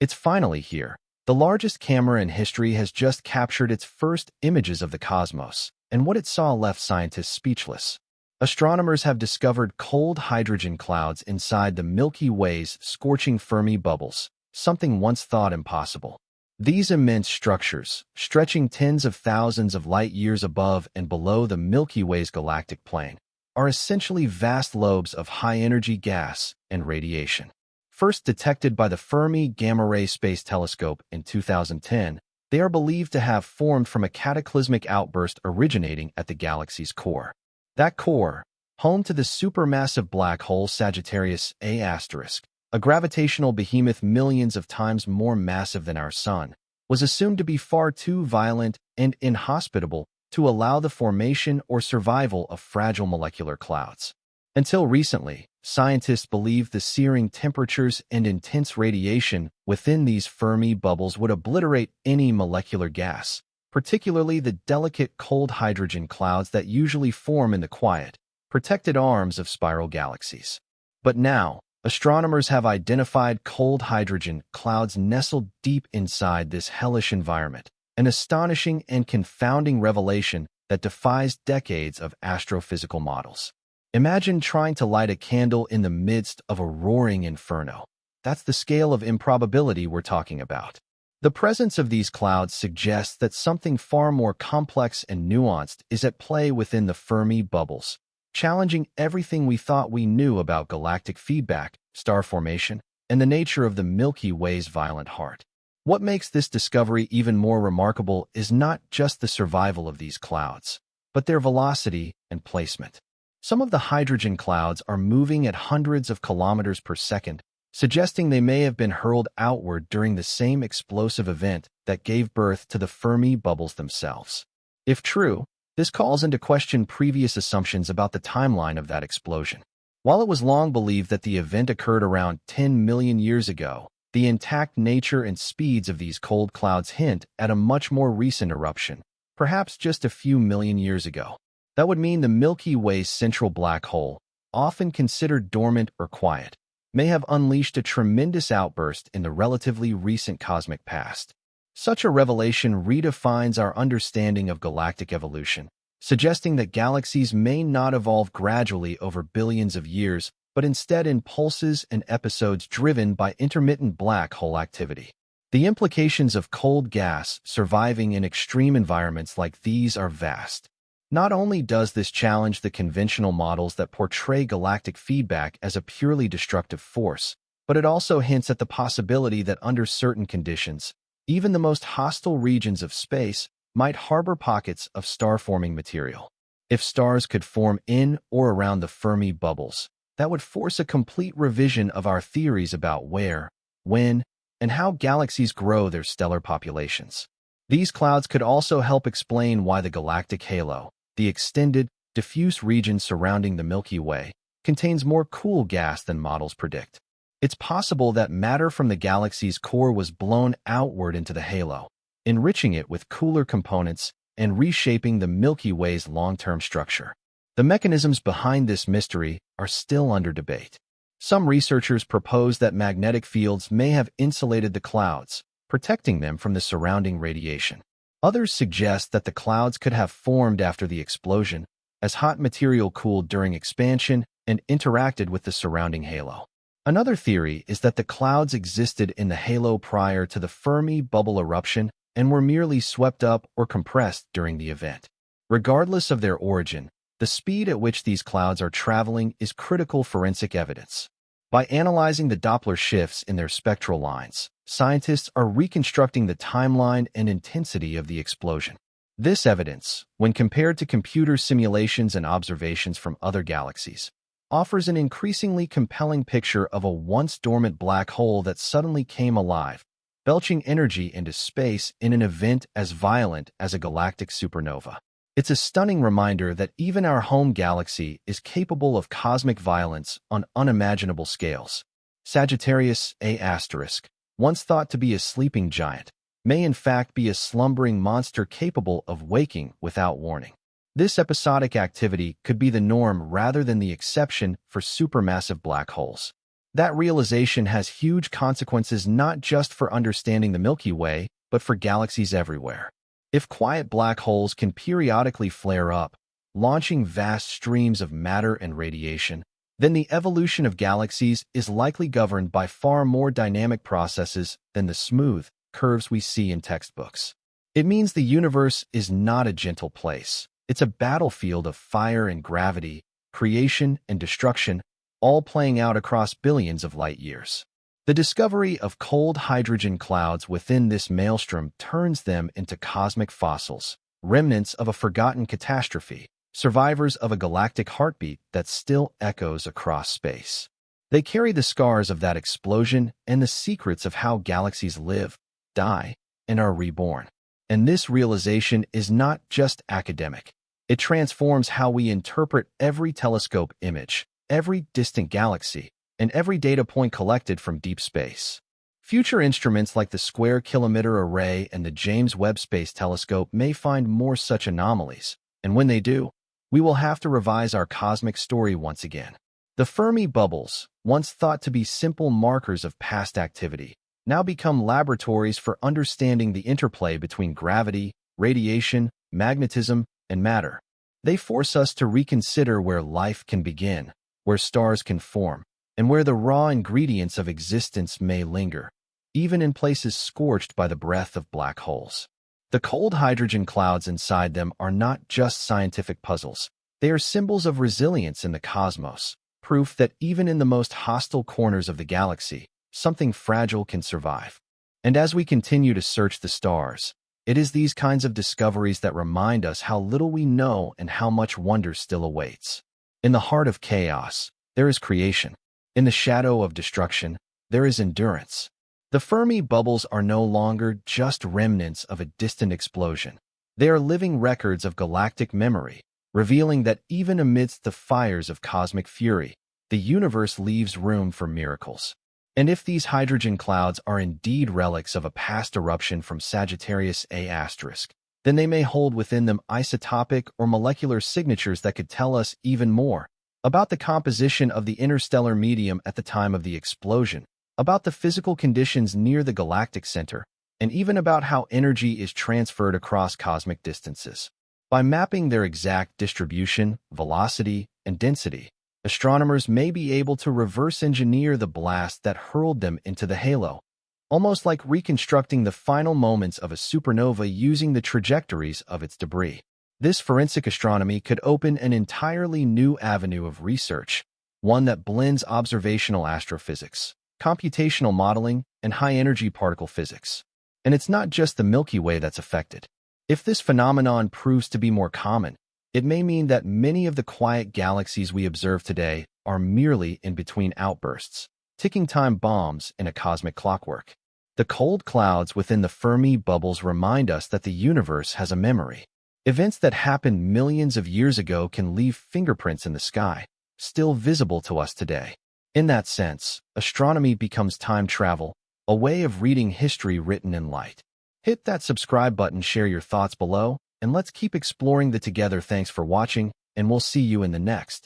It's finally here. The largest camera in history has just captured its first images of the cosmos, and what it saw left scientists speechless. Astronomers have discovered cold hydrogen clouds inside the Milky Way's scorching Fermi bubbles, something once thought impossible. These immense structures, stretching tens of thousands of light-years above and below the Milky Way's galactic plane, are essentially vast lobes of high-energy gas and radiation. First detected by the Fermi Gamma-Ray Space Telescope in 2010, they are believed to have formed from a cataclysmic outburst originating at the galaxy's core. That core, home to the supermassive black hole Sagittarius A*, a gravitational behemoth millions of times more massive than our Sun, was assumed to be far too violent and inhospitable to allow the formation or survival of fragile molecular clouds. Until recently, scientists believed the searing temperatures and intense radiation within these Fermi bubbles would obliterate any molecular gas, particularly the delicate cold hydrogen clouds that usually form in the quiet, protected arms of spiral galaxies. But now, astronomers have identified cold hydrogen clouds nestled deep inside this hellish environment, an astonishing and confounding revelation that defies decades of astrophysical models. Imagine trying to light a candle in the midst of a roaring inferno. That's the scale of improbability we're talking about. The presence of these clouds suggests that something far more complex and nuanced is at play within the Fermi bubbles, challenging everything we thought we knew about galactic feedback, star formation, and the nature of the Milky Way's violent heart. What makes this discovery even more remarkable is not just the survival of these clouds, but their velocity and placement. Some of the hydrogen clouds are moving at hundreds of kilometers per second, suggesting they may have been hurled outward during the same explosive event that gave birth to the Fermi bubbles themselves. If true, this calls into question previous assumptions about the timeline of that explosion. While it was long believed that the event occurred around 10 million years ago, the intact nature and speeds of these cold clouds hint at a much more recent eruption, perhaps just a few million years ago. That would mean the Milky Way's central black hole, often considered dormant or quiet, may have unleashed a tremendous outburst in the relatively recent cosmic past. Such a revelation redefines our understanding of galactic evolution, suggesting that galaxies may not evolve gradually over billions of years, but instead in pulses and episodes driven by intermittent black hole activity. The implications of cold gas surviving in extreme environments like these are vast. Not only does this challenge the conventional models that portray galactic feedback as a purely destructive force, but it also hints at the possibility that under certain conditions, even the most hostile regions of space might harbor pockets of star-forming material. If stars could form in or around the Fermi bubbles, that would force a complete revision of our theories about where, when, and how galaxies grow their stellar populations. These clouds could also help explain why the galactic halo, the extended, diffuse region surrounding the Milky Way, contains more cool gas than models predict. It's possible that matter from the galaxy's core was blown outward into the halo, enriching it with cooler components and reshaping the Milky Way's long-term structure. The mechanisms behind this mystery are still under debate. Some researchers propose that magnetic fields may have insulated the clouds, protecting them from the surrounding radiation. Others suggest that the clouds could have formed after the explosion, as hot material cooled during expansion and interacted with the surrounding halo. Another theory is that the clouds existed in the halo prior to the Fermi bubble eruption and were merely swept up or compressed during the event. Regardless of their origin, the speed at which these clouds are traveling is critical forensic evidence. By analyzing the Doppler shifts in their spectral lines, scientists are reconstructing the timeline and intensity of the explosion. This evidence, when compared to computer simulations and observations from other galaxies, offers an increasingly compelling picture of a once-dormant black hole that suddenly came alive, belching energy into space in an event as violent as a galactic supernova. It's a stunning reminder that even our home galaxy is capable of cosmic violence on unimaginable scales. Sagittarius A*, once thought to be a sleeping giant, may in fact be a slumbering monster capable of waking without warning. This episodic activity could be the norm rather than the exception for supermassive black holes. That realization has huge consequences not just for understanding the Milky Way, but for galaxies everywhere. If quiet black holes can periodically flare up, launching vast streams of matter and radiation, then the evolution of galaxies is likely governed by far more dynamic processes than the smooth curves we see in textbooks. It means the universe is not a gentle place. It's a battlefield of fire and gravity, creation and destruction, all playing out across billions of light years. The discovery of cold hydrogen clouds within this maelstrom turns them into cosmic fossils, remnants of a forgotten catastrophe, survivors of a galactic heartbeat that still echoes across space. They carry the scars of that explosion and the secrets of how galaxies live, die, and are reborn. And this realization is not just academic. It transforms how we interpret every telescope image, every distant galaxy, and every data point collected from deep space. Future instruments like the Square Kilometre Array and the James Webb Space Telescope may find more such anomalies, and when they do, we will have to revise our cosmic story once again. The Fermi bubbles, once thought to be simple markers of past activity, now become laboratories for understanding the interplay between gravity, radiation, magnetism, and matter. They force us to reconsider where life can begin, where stars can form, and where the raw ingredients of existence may linger, even in places scorched by the breath of black holes. The cold hydrogen clouds inside them are not just scientific puzzles. They are symbols of resilience in the cosmos, proof that even in the most hostile corners of the galaxy, something fragile can survive. And as we continue to search the stars, it is these kinds of discoveries that remind us how little we know and how much wonder still awaits. In the heart of chaos, there is creation. In the shadow of destruction, there is endurance. The Fermi bubbles are no longer just remnants of a distant explosion. They are living records of galactic memory, revealing that even amidst the fires of cosmic fury, the universe leaves room for miracles. And if these hydrogen clouds are indeed relics of a past eruption from Sagittarius A*, then they may hold within them isotopic or molecular signatures that could tell us even more about the composition of the interstellar medium at the time of the explosion, about the physical conditions near the galactic center, and even about how energy is transferred across cosmic distances. By mapping their exact distribution, velocity, and density, astronomers may be able to reverse engineer the blast that hurled them into the halo, almost like reconstructing the final moments of a supernova using the trajectories of its debris. This forensic astronomy could open an entirely new avenue of research, one that blends observational astrophysics, computational modeling, and high-energy particle physics. And it's not just the Milky Way that's affected. If this phenomenon proves to be more common, it may mean that many of the quiet galaxies we observe today are merely in-between outbursts, ticking time bombs in a cosmic clockwork. The cold clouds within the Fermi bubbles remind us that the universe has a memory. Events that happened millions of years ago can leave fingerprints in the sky, still visible to us today. In that sense, astronomy becomes time travel, a way of reading history written in light. Hit that subscribe button, share your thoughts below, and let's keep exploring the together. Thanks for watching, and we'll see you in the next.